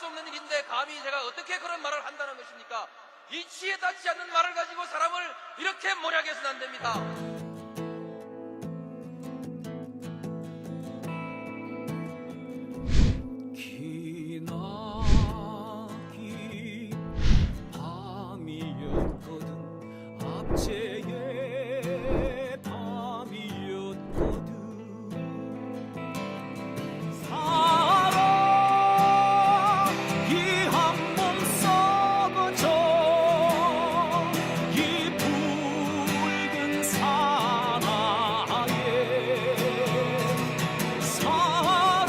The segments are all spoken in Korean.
수 없는 일인데 감히 제가 어떻게 그런 말을 한다는 것입니까? 이치에 닿지 않는 말을 가지고 사람을 이렇게 몰약해서는 안 됩니다. 기나긴 밤이었거든 압제의 밤이었거든 사랑이 한 몸 썩어져 이 붉은 사나에 사랑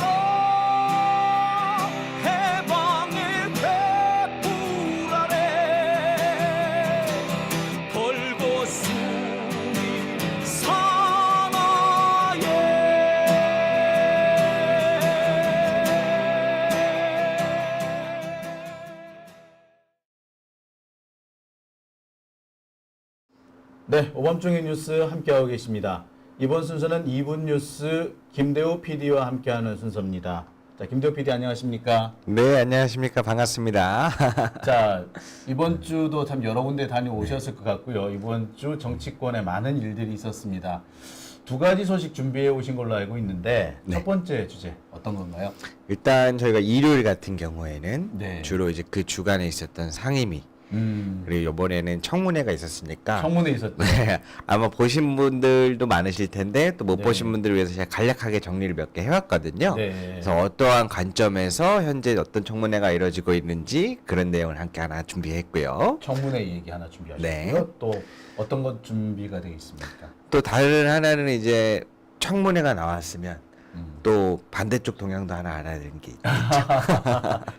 해방의 횃불 아래 걸고 숨이 네, 오밤중의 뉴스 함께하고 계십니다. 이번 순서는 2분 뉴스 김대우 PD와 함께하는 순서입니다. 자, 김대우 PD 안녕하십니까? 네, 안녕하십니까. 반갑습니다. 자, 이번 주도 참 여러 군데 다녀오셨을 것 같고요. 이번 주 정치권에 많은 일들이 있었습니다. 두 가지 소식 준비해 오신 걸로 알고 있는데 네. 첫 번째 주제 어떤 건가요? 일단 저희가 일요일 같은 경우에는 네. 주로 이제 그 주간에 있었던 상임위 그리고 이번에는 청문회가 있었으니까 청문회 있었죠. 네, 아마 보신 분들도 많으실 텐데 또 못 네. 보신 분들을 위해서 제가 간략하게 정리를 몇 개 해왔거든요. 네. 그래서 어떠한 관점에서 현재 어떤 청문회가 이루어지고 있는지 그런 내용을 함께 하나 준비했고요. 청문회 얘기 하나 준비하셨고요. 네. 또 어떤 것 준비가 되어 있습니까? 또 다른 하나는 이제 청문회가 나왔으면 또 반대쪽 동향도 하나 알아야 되는 게 있죠.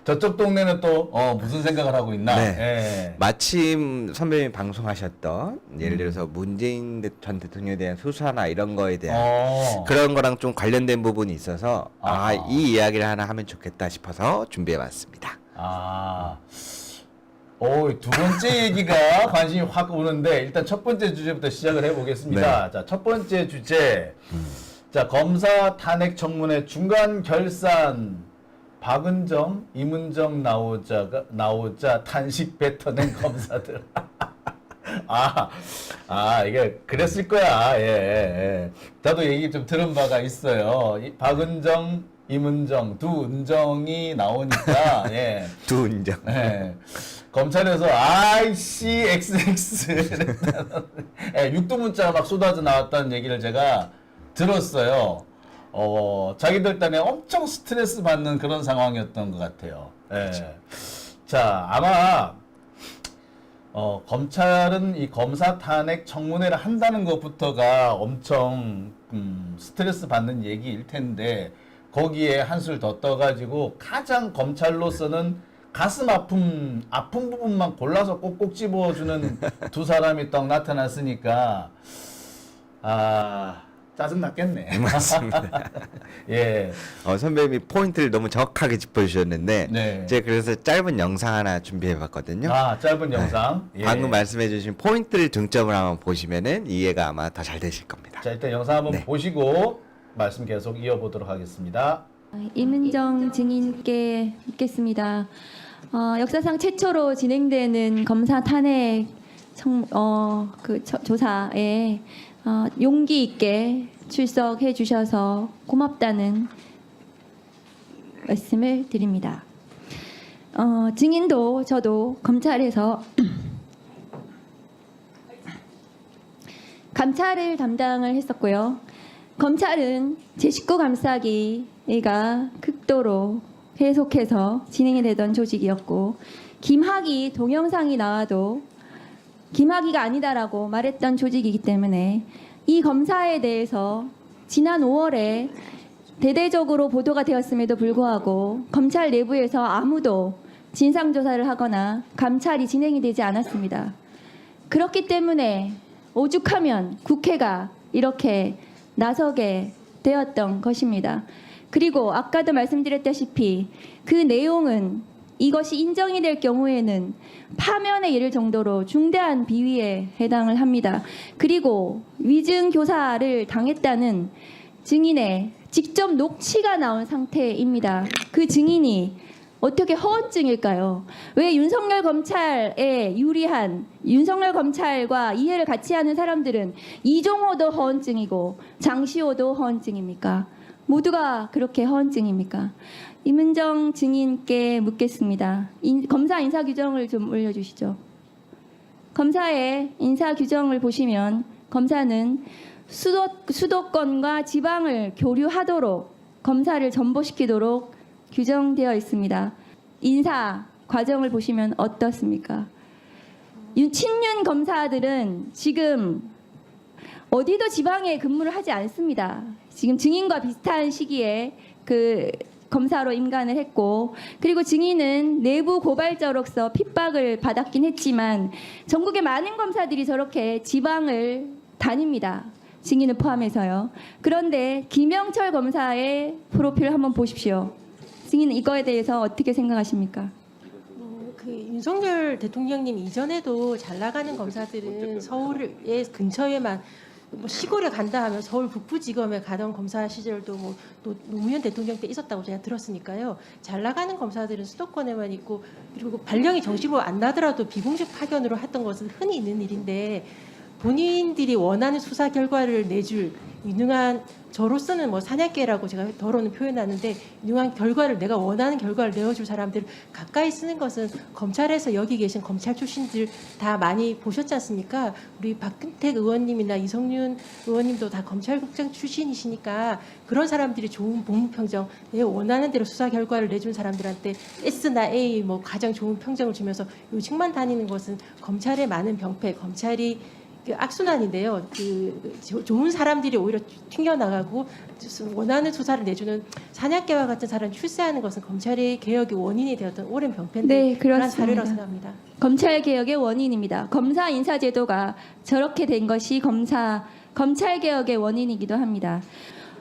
저쪽 동네는 또 무슨 생각을 하고 있나? 네. 예. 마침 선배님이 방송하셨던 예를 들어서 문재인 전 대통령에 대한 수사나 이런 거에 대한 그런 거랑 좀 관련된 부분이 있어서 이 이야기를 하나 하면 좋겠다 싶어서 준비해봤습니다. 두 번째 얘기가 관심이 확 오는데 일단 첫 번째 주제부터 시작을 해보겠습니다. 네. 자, 첫 번째 주제. 자, 검사 탄핵 청문회 중간 결산 박은정, 이문정 나오자 탄식 뱉어낸 검사들. 이게 그랬을 거야. 예. 나도 얘기 좀 들은 바가 있어요. 박은정, 이문정 두 은정이 나오니까 예. 두 은정. 예. 검찰에서 아이씨 XX 예, 육두문자가 막 쏟아져 나왔다는 얘기를 제가 들었어요. 자기들 딴에 엄청 스트레스 받는 그런 상황이었던 것 같아요. 예. 자, 아마 검찰은 이 검사 탄핵 청문회를 한다는 것부터가 엄청 스트레스 받는 얘기일 텐데 거기에 한술 더 떠가지고 가장 검찰로서는 가슴 아픈 부분만 골라서 꼭꼭 집어주는 두 사람이 딱 나타났으니까 짜증 났겠네. 맞습니다. 예. 선배님이 포인트를 너무 정확하게 짚어주셨는데 네. 제가 그래서 짧은 영상 하나 준비해봤거든요. 짧은 영상. 예. 방금 말씀해주신 포인트를 중점을 한번 보시면은 이해가 아마 더 잘 되실 겁니다. 자, 일단 영상 한번 네. 보시고 말씀 계속 이어보도록 하겠습니다. 이문정 증인께 묻겠습니다. 역사상 최초로 진행되는 검사 탄핵 조사에 용기 있게 출석해 주셔서 고맙다는 말씀을 드립니다. 증인도 저도 검찰에서 감찰을 담당을 했었고요. 검찰은 제19 감싸기가 극도로 계속해서 진행이 되던 조직이었고 김학의 동영상이 나와도 김학의가 아니다라고 말했던 조직이기 때문에 이 검사에 대해서 지난 5월에 대대적으로 보도가 되었음에도 불구하고 검찰 내부에서 아무도 진상조사를 하거나 감찰이 진행이 되지 않았습니다. 그렇기 때문에 오죽하면 국회가 이렇게 나서게 되었던 것입니다. 그리고 아까도 말씀드렸다시피 그 내용은 이것이 인정이 될 경우에는 파면에 이를 정도로 중대한 비위에 해당을 합니다. 그리고 위증 교사를 당했다는 증인의 직접 녹취가 나온 상태입니다. 그 증인이 어떻게 허언증일까요? 왜 윤석열 검찰에 유리한 윤석열 검찰과 이해를 같이 하는 사람들은 이종호도 허언증이고 장시호도 허언증입니까? 모두가 그렇게 허언증입니까? 임은정 증인께 묻겠습니다. 검사 인사 규정을 좀 올려주시죠. 검사의 인사 규정을 보시면 검사는 수도권과 지방을 교류하도록 검사를 전보시키도록 규정되어 있습니다. 인사 과정을 보시면 어떻습니까? 친윤 검사들은 지금 어디도 지방에 근무를 하지 않습니다. 지금 증인과 비슷한 시기에 그 검사로 임관을 했고, 그리고 증인은 내부 고발자로서 핍박을 받았긴 했지만 전국의 많은 검사들이 저렇게 지방을 다닙니다. 증인을 포함해서요. 그런데 김영철 검사의 프로필 한번 보십시오. 증인은 이거에 대해서 어떻게 생각하십니까? 그 윤석열 대통령님 이전에도 잘 나가는 검사들은 서울의 근처에만 뭐 시골에 간다 하면 서울 북부지검에 가던 검사 시절도 뭐 또 노무현 대통령 때 있었다고 제가 들었으니까요. 잘 나가는 검사들은 수도권에만 있고, 그리고 발령이 정식으로 안 나더라도 비공식 파견으로 했던 것은 흔히 있는 일인데, 본인들이 원하는 수사 결과를 내줄 유능한, 저로서는 뭐 사냥개라고 제가 더러는 표현하는데, 유능한 결과를, 내가 원하는 결과를 내어줄 사람들을 가까이 쓰는 것은 검찰에서 여기 계신 검찰 출신들 다 많이 보셨지 않습니까? 우리 박근택 의원님이나 이성윤 의원님도 다 검찰국장 출신이시니까 그런 사람들이 좋은 복무평정, 내 원하는 대로 수사 결과를 내준 사람들한테 S나 A 뭐 가장 좋은 평정을 주면서 요직만 다니는 것은 검찰의 많은 병폐, 검찰이 그 악순환인데요. 좋은 사람들이 오히려 튕겨나가고 원하는 수사를 내주는 사냥개와 같은 사람이 출세하는 것은 검찰의 개혁의 원인이 되었던 오랜 병폐인데, 네, 그런 그렇습니다. 사례라고 생각합니다. 검찰 개혁의 원인입니다. 검사 인사 제도가 저렇게 된 것이 검찰 개혁의 원인이기도 합니다.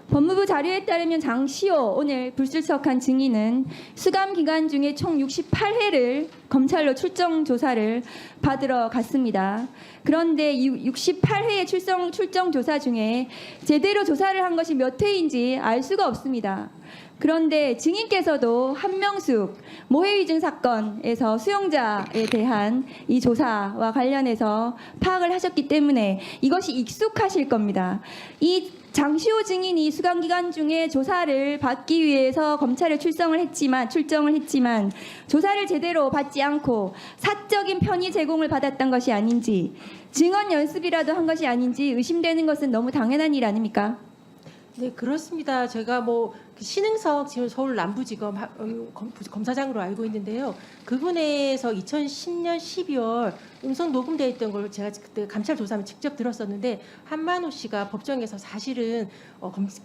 법무부 자료에 따르면 장시호 오늘 불출석한 증인은 수감 기간 중에 총 68회를 검찰로 출정 조사를 받으러 갔습니다. 그런데 68회의 출정 조사 중에 제대로 조사를 한 것이 몇 회인지 알 수가 없습니다. 그런데 증인께서도 한명숙 모해위증 사건에서 수용자에 대한 이 조사와 관련해서 파악을 하셨기 때문에 이것이 익숙하실 겁니다. 이 장시호 증인이 수감 기간 중에 조사를 받기 위해서 검찰에 출정을 했지만 조사를 제대로 받지 않고 사적인 편의 제공을 받았던 것이 아닌지, 증언 연습이라도 한 것이 아닌지 의심되는 것은 너무 당연한 일 아닙니까? 네, 그렇습니다. 제가 뭐 신흥석 지금 서울 남부지검 검사장으로 알고 있는데요. 그분에서 2010년 12월 음성 녹음되어 있던 걸 제가 그때 감찰 조사하면 직접 들었었는데, 한만호 씨가 법정에서 사실은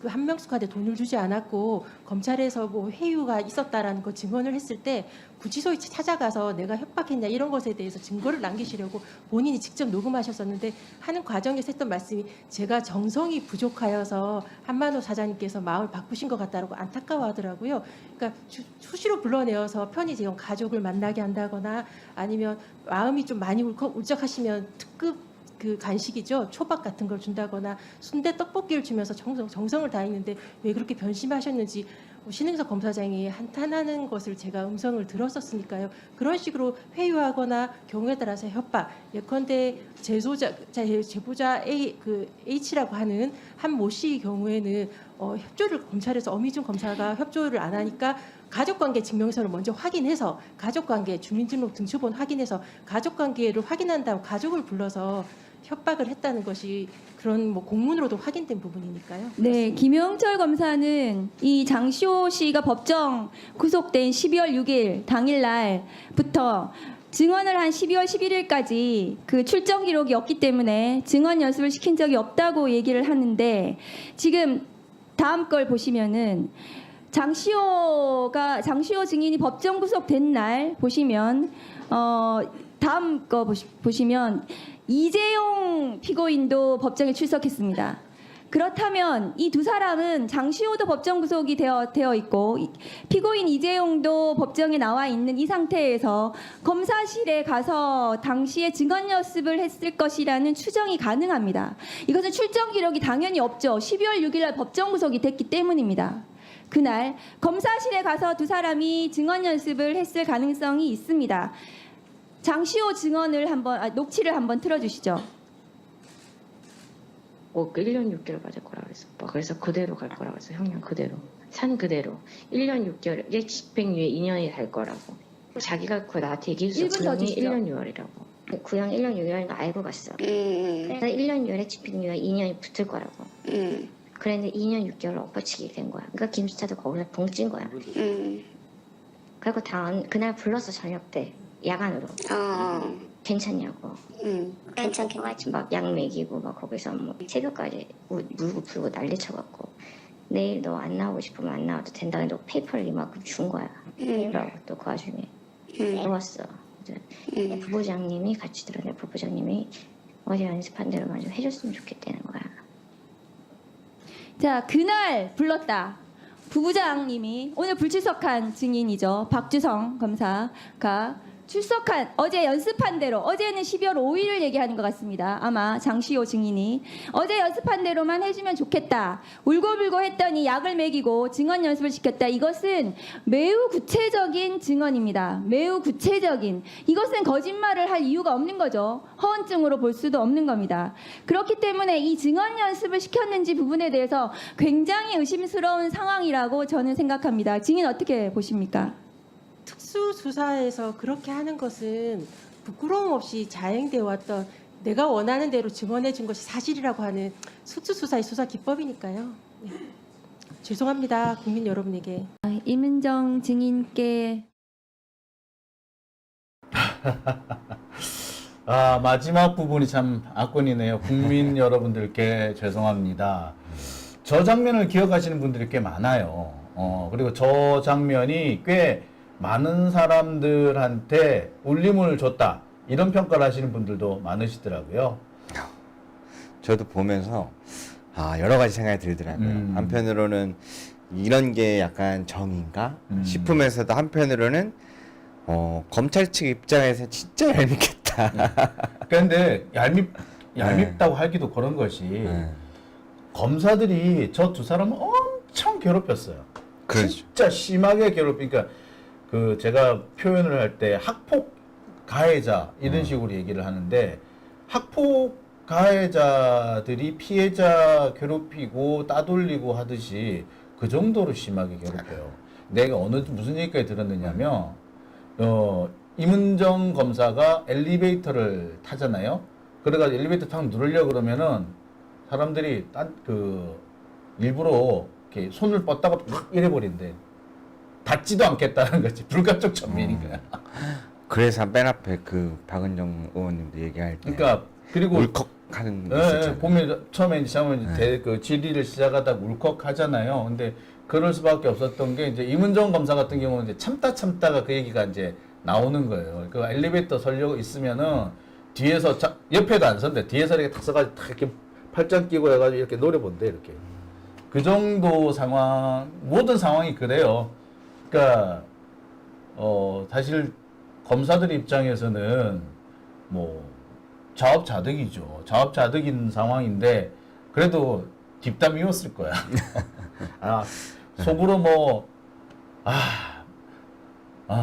그 한명숙한테 돈을 주지 않았고 검찰에서 뭐 회유가 있었다라는 거 증언을 했을 때 구치소에 찾아가서 내가 협박했냐 이런 것에 대해서 증거를 남기시려고 본인이 직접 녹음하셨었는데, 하는 과정에서 했던 말씀이 제가 정성이 부족하여서 한만호 사장님께서 마음을 바꾸신 것 같다라고 안타까워하더라고요. 그러니까 수시로 불러내어서 편의제공 가족을 만나게 한다거나, 아니면 마음이 좀 많이 울적하시면 특급 그 간식이죠, 초밥 같은 걸 준다거나 순대 떡볶이를 주면서 정성을 다했는데 왜 그렇게 변심하셨는지 신흥석 검사장이 한탄하는 것을 제가 음성을 들었었으니까요. 그런 식으로 회유하거나 경우에 따라서 협박, 예컨대 제보자 H라고 하는 한 모 씨의 경우에는 협조를 검찰에서 어미준 검사가 협조를 안 하니까 가족관계 증명서를 먼저 확인해서, 가족관계 주민등록 등초본 확인해서 가족관계를 확인한 다음 가족을 불러서 협박을 했다는 것이 그런 뭐 공문으로도 확인된 부분이니까요. 네, 김영철 검사는 이 장시호 씨가 법정 구속된 12월 6일 당일날부터 증언을 한 12월 11일까지 그 출정 기록이 없기 때문에 증언 연습을 시킨 적이 없다고 얘기를 하는데, 지금 다음 걸 보시면은 장시호 증인이 법정 구속된 날 보시면 다음 거 보시면 이재용 피고인도 법정에 출석했습니다. 그렇다면 이 두 사람은 장시호도 법정 구속이 되어 있고 피고인 이재용도 법정에 나와 있는 이 상태에서 검사실에 가서 당시에 증언 연습을 했을 것이라는 추정이 가능합니다. 이것은 출정 기록이 당연히 없죠. 12월 6일 날 법정 구속이 됐기 때문입니다. 그날 검사실에 가서 두 사람이 증언 연습을 했을 가능성이 있습니다. 장시호 증언을 녹취를 한번 틀어주시죠. 1년 6개월 받을 거라고 그랬어. 그래서 그대로 갈 거라고 했어. 형량 그대로. 산 그대로. 1년 6개월, 집행유예 2년이 될 거라고. 자기가 그거 나한테 얘기했어. 1분 더 구형이 주시죠. 1년 6월이라고. 구형 1년 6월인 거 알고 갔어. 그래서 1년 6월에 집행유예 2년이 붙을 거라고. 그랬는데 2년 6개월 엎어치게 된 거야. 그러니까 김수차도 거기서 붕찐 거야. 그리고 그날 불렀어. 저녁 때. 야간으로. 괜찮냐고. 괜찮게 막 약 먹이고 막 거기서 뭐 새벽까지 물고 풀고 난리 쳐갖고 내일 너 안 나오고 싶으면 안 나와도 된다. 너 페이퍼를 이만큼 준 거야. 그러고 또 그 와중에 배웠어. 부부장님이 같이 들었네. 부부장님이 어제 연습한 대로만 좀 해줬으면 좋겠다는 거야. 자, 그날 불렀다. 부부장님이 오늘 불출석한 증인이죠. 박주성 검사가 출석한 어제 연습한 대로, 어제는 12월 5일을 얘기하는 것 같습니다. 아마 장시호 증인이 어제 연습한 대로만 해주면 좋겠다. 울고불고 했더니 약을 먹이고 증언 연습을 시켰다. 이것은 매우 구체적인 증언입니다. 매우 구체적인. 이것은 거짓말을 할 이유가 없는 거죠. 허언증으로 볼 수도 없는 겁니다. 그렇기 때문에 이 증언 연습을 시켰는지 부분에 대해서 굉장히 의심스러운 상황이라고 저는 생각합니다. 증인 어떻게 보십니까? 특수수사에서 그렇게 하는 것은 부끄러움 없이 자행되어 왔던 내가 원하는 대로 증언해 준 것이 사실이라고 하는 특수수사의 수사 기법이니까요. 네. 죄송합니다. 국민 여러분에게. 임은정 증인께 마지막 부분이 참 압권이네요. 국민 여러분들께 죄송합니다. 저 장면을 기억하시는 분들이 꽤 많아요. 그리고 저 장면이 꽤 많은 사람들한테 울림을 줬다. 이런 평가를 하시는 분들도 많으시더라고요. 저도 보면서 여러 가지 생각이 들더라고요. 한편으로는 이런 게 약간 정인가 싶으면서도 한편으로는 검찰 측 입장에서 진짜 얄밉겠다. 그런데 얄밉다고 하기도 그런 것이 검사들이 저 두 사람을 엄청 괴롭혔어요. 그렇죠. 진짜 심하게 괴롭히니까 그 제가 표현을 할 때 학폭 가해자 이런 식으로 얘기를 하는데 학폭 가해자들이 피해자 괴롭히고 따돌리고 하듯이 그 정도로 심하게 괴롭혀요. 내가 무슨 얘기까지 들었느냐면 임은정 검사가 엘리베이터를 타잖아요. 그래가지고 엘리베이터 탁 누르려고 그러면은 사람들이 일부러 이렇게 손을 뻗다가 팍 이래버린대. 닿지도 않겠다는 거지. 불가촉 전면이니까. 그래서 맨 앞에 그 박은정 의원님도 얘기할 때 그러니까 그리고 울컥하는 게 있었잖아요. 보면 처음에 그 질의를 시작하다가 울컥하잖아요. 근데 그럴 수밖에 없었던 게 이제 임은정 검사 같은 경우는 이제 참다가 그 얘기가 이제 나오는 거예요. 그 엘리베이터 서려고 있으면은 뒤에서 옆에도 안 선대. 뒤에서 이렇게 탁 서가지고 탁 이렇게 팔짱 끼고 해가지고 이렇게 노려본대 이렇게. 그 정도 상황, 모든 상황이 그래요. 그러니까 사실 검사들 입장에서는 뭐 자업자득이죠. 자업자득인 상황인데 그래도 뒷담이었을 거야. 속으로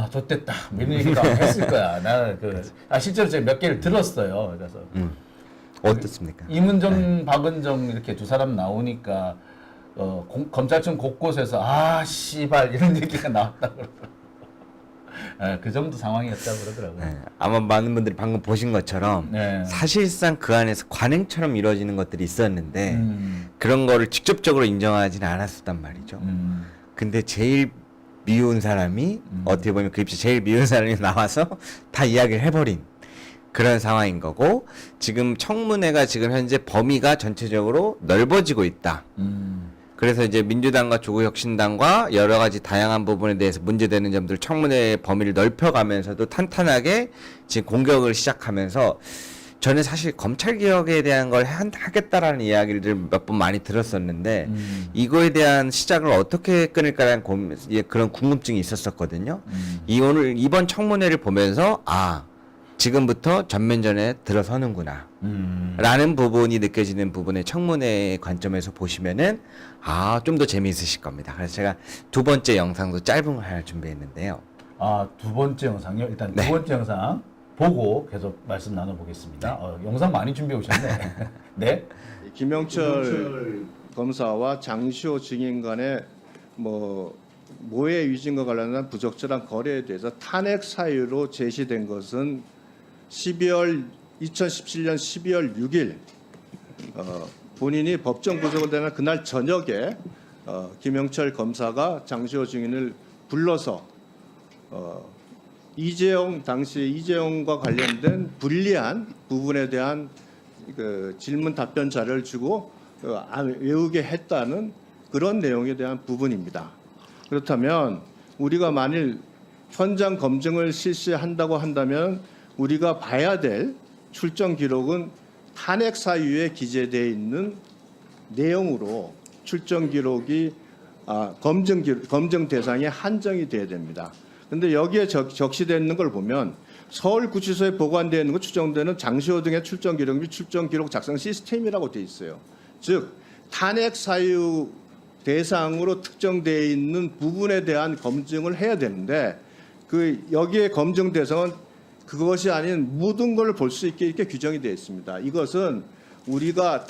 좋댔다 이런 얘기도 안 했을 거야. 나는 실제로 제가 몇 개를 들었어요. 그래서 어떻습니까? 임은정, 박은정 이렇게 두 사람 나오니까 검찰청 곳곳에서 씨발 이런 얘기가 나왔다고 그러더라고요. 그 정도 상황이었다고 그러더라고요. 네, 아마 많은 분들이 방금 보신 것처럼 사실상 그 안에서 관행처럼 이루어지는 것들이 있었는데 그런 거를 직접적으로 인정하지는 않았었단 말이죠. 근데 제일 미운 사람이 어떻게 보면 그 입시 제일 미운 사람이 나와서 다 이야기를 해버린 그런 상황인 거고, 지금 청문회가 지금 현재 범위가 전체적으로 넓어지고 있다. 그래서 이제 민주당과 조국혁신당과 여러 가지 다양한 부분에 대해서 문제되는 점들 청문회의 범위를 넓혀가면서도 탄탄하게 지금 공격을 시작하면서, 저는 사실 검찰개혁에 대한 걸 하겠다라는 이야기를 몇 번 많이 들었었는데 이거에 대한 시작을 어떻게 끊을까라는 그런 궁금증이 있었었거든요. 이번 청문회를 보면서 지금부터 전면전에 들어서는구나. 라는 부분이 느껴지는 부분의 청문회 관점에서 보시면은 좀 더 재미있으실 겁니다. 그래서 제가 두 번째 영상도 짧은 걸 하나 준비했는데요. 두 번째 영상요? 일단 네. 두 번째 영상 보고 계속 말씀 나눠보겠습니다. 영상 많이 준비해 오셨네. 네. 김영철 검사와 장시호 증인 간의 모해 위증과 관련한 부적절한 거래에 대해서 탄핵 사유로 제시된 것은 2017년 12월 6일 본인이 법정 구속을 되는 그날 저녁에 김영철 검사가 장시호 증인을 불러서 당시 이재용과 관련된 불리한 부분에 대한 그 질문 답변 자료를 주고 외우게 했다는 그런 내용에 대한 부분입니다. 그렇다면 우리가 만일 현장 검증을 실시한다고 한다면 우리가 봐야 될 출정 기록은 탄핵 사유에 기재되어 있는 내용으로 출정 기록이 검증 대상에 한정이 돼야 됩니다. 그런데 여기에 적시되어 있는 걸 보면 서울구치소에 보관되어 있는 것 추정되는 장시호 등의 출정 기록 및 출정 기록 작성 시스템이라고 되어 있어요. 즉 탄핵 사유 대상으로 특정되어 있는 부분에 대한 검증을 해야 되는데 여기에 검증 대상은 그것이 아닌 모든 걸 볼 수 있게 이렇게 규정이 되어 있습니다. 이것은 우리가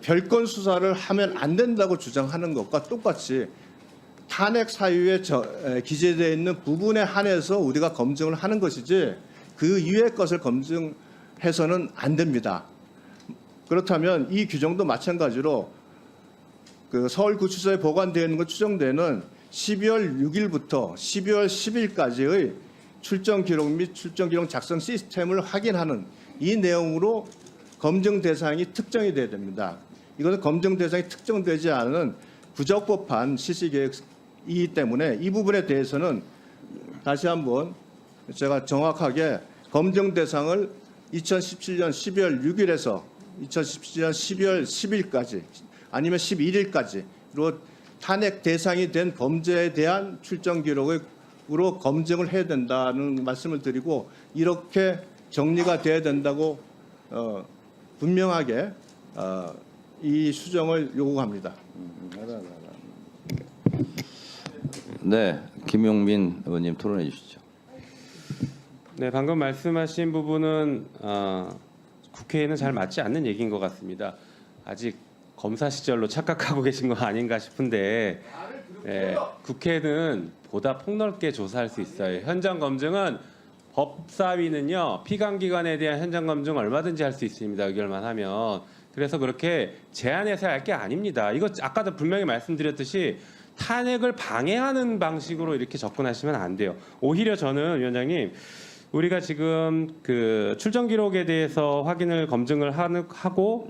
별건 수사를 하면 안 된다고 주장하는 것과 똑같이 탄핵 사유에 기재되어 있는 부분에 한해서 우리가 검증을 하는 것이지 그 이외의 것을 검증해서는 안 됩니다. 그렇다면 이 규정도 마찬가지로 그 서울구치소에 보관되어 있는 것 추정되는 12월 6일부터 12월 10일까지의 출정 기록 및 출정 기록 작성 시스템을 확인하는 이 내용으로 검증 대상이 특정이 돼야 됩니다. 이것은 검증 대상이 특정되지 않은 부적법한 실시계획이기 때문에 이 부분에 대해서는 다시 한번 제가 정확하게 검증 대상을 2017년 12월 6일에서 2017년 12월 10일까지 아니면 11일까지로 탄핵 대상이 된 범죄에 대한 출정 기록으로 검증을 해야 된다는 말씀을 드리고 이렇게 정리가 돼야 된다고 분명하게 이 수정을 요구합니다. 네, 김용민 의원님 토론해 주시죠. 네, 방금 말씀하신 부분은 국회에는 잘 맞지 않는 얘기인 것 같습니다. 아직 검사 시절로 착각하고 계신 거 아닌가 싶은데 국회는 보다 폭넓게 조사할 수 있어요. 현장 검증은 법사위는요 피감기관에 대한 현장 검증 얼마든지 할 수 있습니다. 의결만 하면. 그래서 그렇게 제한해서 할 게 아닙니다. 이거 아까도 분명히 말씀드렸듯이 탄핵을 방해하는 방식으로 이렇게 접근하시면 안 돼요. 오히려 저는 위원장님 우리가 지금 그 출정 기록에 대해서 확인을 검증을 하고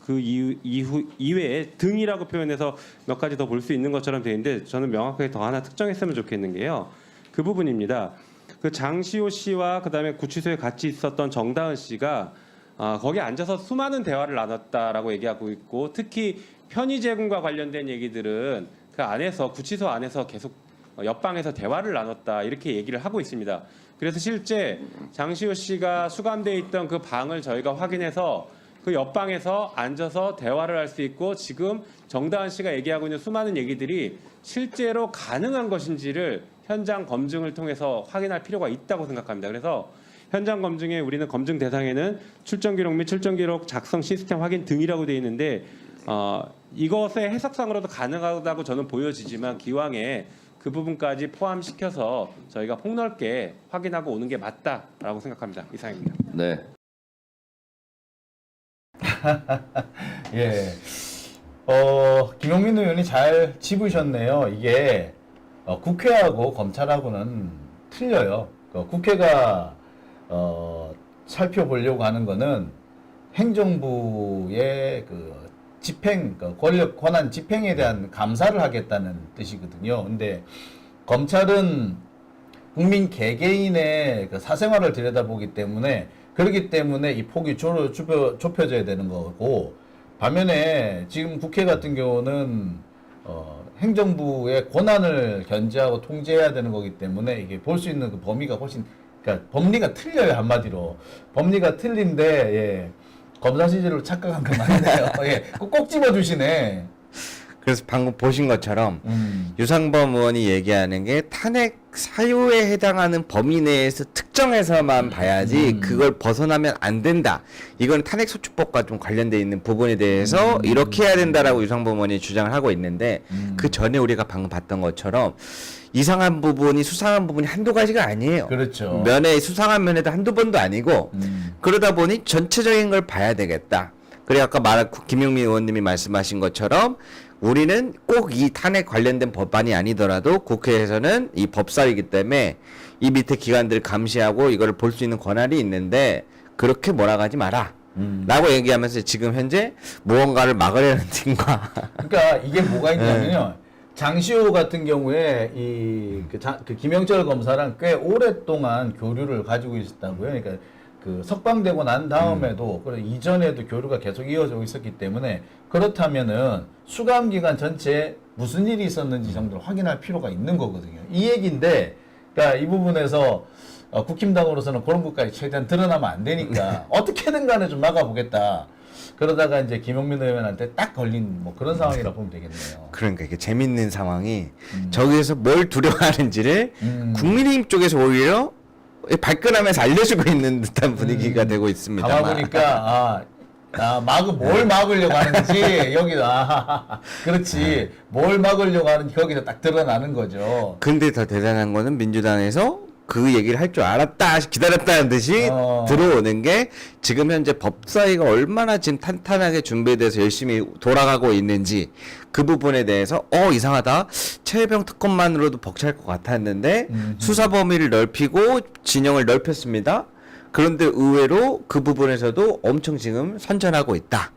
그 이외에 등이라고 표현해서 몇 가지 더 볼 수 있는 것처럼 되어 있는데 저는 명확하게 더 하나 특정했으면 좋겠는 게요. 그 부분입니다. 그 장시호 씨와 그다음에 구치소에 같이 있었던 정다은 씨가 거기 앉아서 수많은 대화를 나눴다라고 얘기하고 있고 특히 편의 제공과 관련된 얘기들은 그 안에서 구치소 안에서 계속 옆방에서 대화를 나눴다 이렇게 얘기를 하고 있습니다. 그래서 실제 장시호 씨가 수감돼 있던 그 방을 저희가 확인해서 그 옆방에서 앉아서 대화를 할 수 있고 지금 정다은 씨가 얘기하고 있는 수많은 얘기들이 실제로 가능한 것인지를 현장 검증을 통해서 확인할 필요가 있다고 생각합니다. 그래서 현장 검증에 우리는 검증 대상에는 출정 기록 및 출정 기록 작성 시스템 확인 등이라고 되어 있는데 이것의 해석상으로도 가능하다고 저는 보여지지만 기왕에 그 부분까지 포함시켜서 저희가 폭넓게 확인하고 오는 게 맞다라고 생각합니다. 이상입니다. 네. 예. 김용민 의원이 잘 짚으셨네요. 이게 국회하고 검찰하고는 틀려요. 국회가 살펴보려고 하는 거는 행정부의 그 집행, 권력 권한 집행에 대한 감사를 하겠다는 뜻이거든요. 근데 검찰은 국민 개개인의 그 사생활을 들여다보기 때문에 그렇기 때문에 이 폭이 좁혀져야 되는 거고 반면에 지금 국회 같은 경우는 행정부의 권한을 견제하고 통제해야 되는 거기 때문에 이게 볼 수 있는 그 범위가 훨씬 그러니까 법리가 틀려요 한마디로. 법리가 틀린데 예. 검사 시절로 착각한 거 맞네요. 예. 꼭 집어주시네. 그래서 방금 보신 것처럼 유상범 의원이 얘기하는 게 탄핵 사유에 해당하는 범위 내에서 특정해서만 봐야지 그걸 벗어나면 안 된다. 이건 탄핵소추법과 좀 관련돼 있는 부분에 대해서 이렇게 해야 된다라고 유상범 의원이 주장을 하고 있는데 그 전에 우리가 방금 봤던 것처럼 이상한 부분이 수상한 부분이 한두 가지가 아니에요. 그렇죠. 면에 수상한 면에도 한두 번도 아니고 그러다 보니 전체적인 걸 봐야 되겠다. 그리고 아까 말한 김용민 의원님이 말씀하신 것처럼 우리는 꼭 이 탄핵 관련된 법안이 아니더라도 국회에서는 이 법사위이기 때문에 이 밑에 기관들을 감시하고 이거를 볼 수 있는 권한이 있는데 그렇게 몰아가지 마라. 라고 얘기하면서 지금 현재 무언가를 막으려는 팀과 그러니까 이게 뭐가 있냐면요. 장시호 같은 경우에 그 김영철 검사랑 꽤 오랫동안 교류를 가지고 있었다고요. 그러니까 그 석방되고 난 다음에도 그리고 이전에도 교류가 계속 이어지고 있었기 때문에 그렇다면은 수감 기간 전체에 무슨 일이 있었는지 정도를 확인할 필요가 있는 거거든요. 이 얘기인데, 그러니까 이 부분에서 국힘당으로서는 그런 것까지 최대한 드러나면 안 되니까 어떻게든 간에 좀 막아보겠다. 그러다가 이제 김용민 의원한테 딱 걸린 뭐 그런 상황이라고 보면 되겠네요. 그러니까 이게 재밌는 상황이 저기에서 뭘 두려워하는지를 국민의힘 쪽에서 오히려 발끈하면서 알려주고 있는 듯한 분위기가 되고 있습니다. 가만 보니까 뭘 막으려고 하는지 여기도 그렇지 뭘 막으려고 하는지 거기서 딱 드러나는 거죠. 근데 더 대단한 거는 민주당에서 그 얘기를 할 줄 알았다 기다렸다는 듯이 들어오는 게 지금 현재 법사위가 얼마나 지금 탄탄하게 준비돼서 열심히 돌아가고 있는지 그 부분에 대해서 이상하다 최혜병 특검만으로도 벅찰 것 같았는데 수사 범위를 넓히고 진영을 넓혔습니다. 그런데 의외로 그 부분에서도 엄청 지금 선전하고 있다.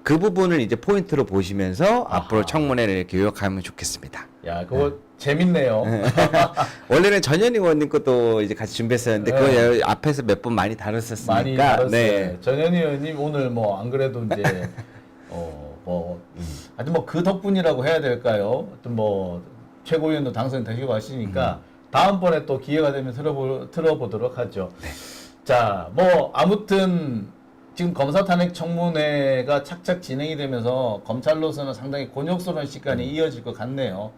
그 부분을 이제 포인트로 보시면서 앞으로 청문회를 이렇게 요약하면 좋겠습니다. 야, 그거 재밌네요. 원래는 전현희 의원님 것도 이제 같이 준비했었는데 그거 앞에서 몇 번 많이 다뤘었으니까. 많이 다뤘어요. 네. 전현희 의원님 오늘 뭐 안 그래도 이제 하여튼 뭐 그 덕분이라고 해야 될까요? 하여튼 뭐 최고위원도 당선되시고 하시니까 다음번에 또 기회가 되면 들어보도록 하죠. 네. 자, 뭐 아무튼 지금 검사 탄핵 청문회가 착착 진행이 되면서 검찰로서는 상당히 곤욕스러운 시간이 이어질 것 같네요.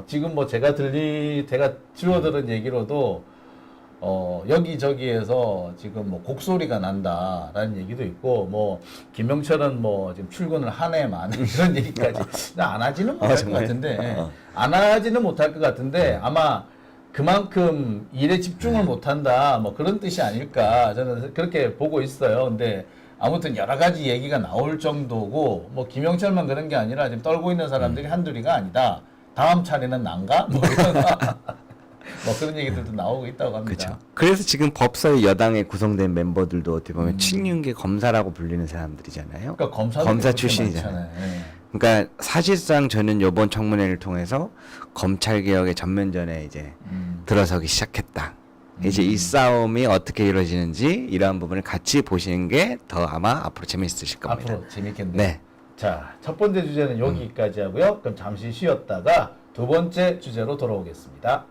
지금 뭐 제가 줄어들은 얘기로도 여기저기에서 지금 뭐 곡소리가 난다라는 얘기도 있고 뭐 김영철은 뭐 지금 출근을 하네만 이런 얘기까지 안 하지는 못할 것 같은데 안 하지는 못할 것 같은데 아마 그만큼 일에 집중을 못한다 뭐 그런 뜻이 아닐까 저는 그렇게 보고 있어요. 근데 아무튼 여러 가지 얘기가 나올 정도고 뭐 김영철만 그런 게 아니라 지금 떨고 있는 사람들이 한둘이가 아니다. 다음 차례는 난가? 뭐 이런 뭐 그런 얘기들도 나오고 있다고 합니다. 그렇죠. 그래서 지금 법사위 여당에 구성된 멤버들도 어떻게 보면 친윤계 검사라고 불리는 사람들이잖아요. 그러니까 검사 출신이잖아요. 네. 그러니까 사실상 저는 이번 청문회를 통해서 검찰 개혁의 전면전에 이제 들어서기 시작했다. 이제 이 싸움이 어떻게 이루어지는지 이러한 부분을 같이 보시는 게 더 아마 앞으로 재미있으실 겁니다. 앞으로 재밌겠네요. 네. 자, 첫 번째 주제는 여기까지 하고요. 그럼 잠시 쉬었다가 두 번째 주제로 돌아오겠습니다.